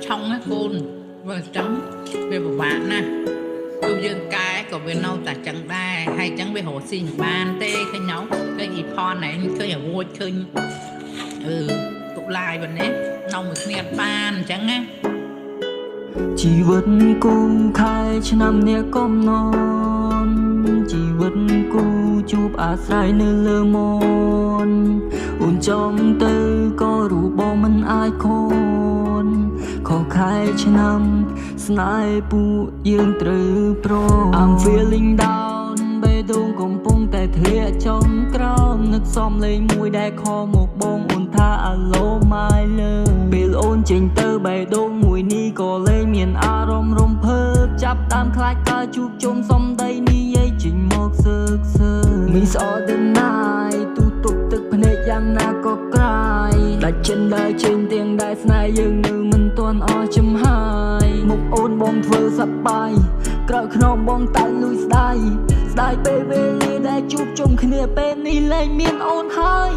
trong á côn vừa trắng về một bạn nè tôi dương cái của bên nâu ta chẳng đai hay chẳng về hồ xin ban tê cái nhóc cái gì pon này khơi ở vui khơi cũng lại bên đấy nông một niệm ban chẳng á ជីវិតគូខែឆ្នាំនេះកុំនន់ជីវិតគូជួបអាស្រ័យនៅលើមនអូនចំទៅក៏រូបបងមិនអាចខនខខែឆ្នាំស្នេហ៍ពួកយើងត្រូវប្រង I'm feeling down បេះដូងកំពុងតែធ្លាក់ចុះក្រោមនឹកសំលេងមួយដែលខំមកបងអូនថា Hello my love ពេលអូនចេញទៅបេះដូងមួយនេះក៏លេងមានអារម្មណ៍រំភើបចាប់តាមខ្លាចការជួបជុំសំដីនិយាយចេញមកសើកសើ Miss all the night ទូទុកទឹកភ្នែកយ៉ាងណាក៏ក្រាយដាច់ចិនដែរចេញទាំងដែរស្នេហ៍យើងនៅមិនទាន់អស់ចំហាយមុខអូនបងធ្វើសប្បាយក្រោយខ្នងបងតែលួយស្ដាយស្ដាយពេលវេលាដែលជួបជុំគ្នាពេលនេះលែងមានអូនហើយ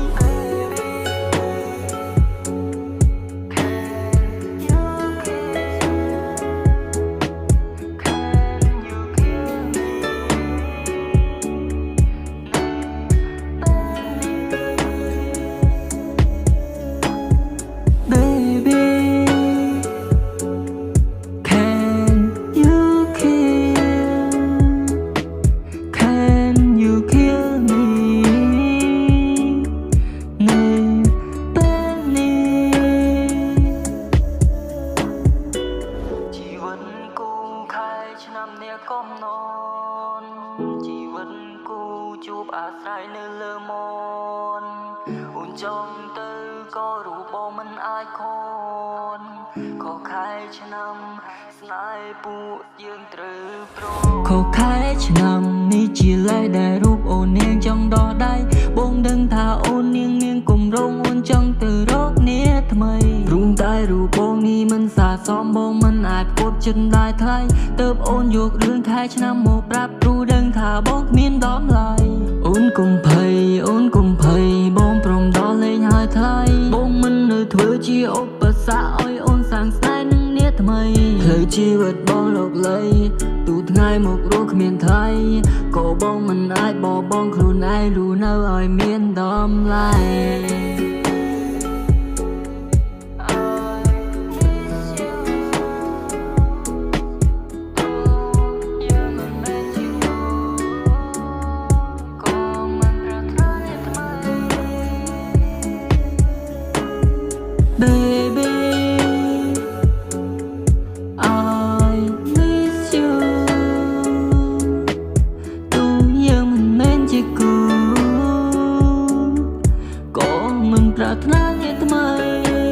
ឆ្នាំនេះកុំនន់ជីវិតគូជួបអាស្រ័យនៅលើមនអូនចង់ទៅក៏រូបបងមិនអាចខនខខែឆ្នាំស្នេហ៍ពួកយើងត្រូវប្រងខខែឆ្នាំនេះជាលេខដែលរូបអូននាងចង់ដោះដៃបងដឹងថាអូននាងមានគម្រោងអូនចង់ទៅរកគ្នាថ្មីព្រមតែរូបបងនេះមិនស័ក្តិសមបងមិនអាចផ្គត់ចិត្តដែរថ្លៃទៅអូនយករឿងខែឆ្នាំមកប្រាប់ព្រោះដឹងថាបងគ្មានតម្លៃអូនកុំភ័យអូនកុំភ័យបងព្រមដល់លេងហើយថ្លៃបងមិននៅធ្វើជាឧបសគ្គឲ្យអូនសាងស្នេហ៍នឹងនាថ្មីផ្លូវជីវិតបងលោកលៃទូថ្ងៃមករស់គ្មានថ្លៃក៏បងមិនអាចបបងខ្លួនឯងរស់នៅឲ្យមានតម្លៃ Baby, I miss you. Tôi yêu mình nên chỉ cứ có mình ប្រាថ្នា như thế mây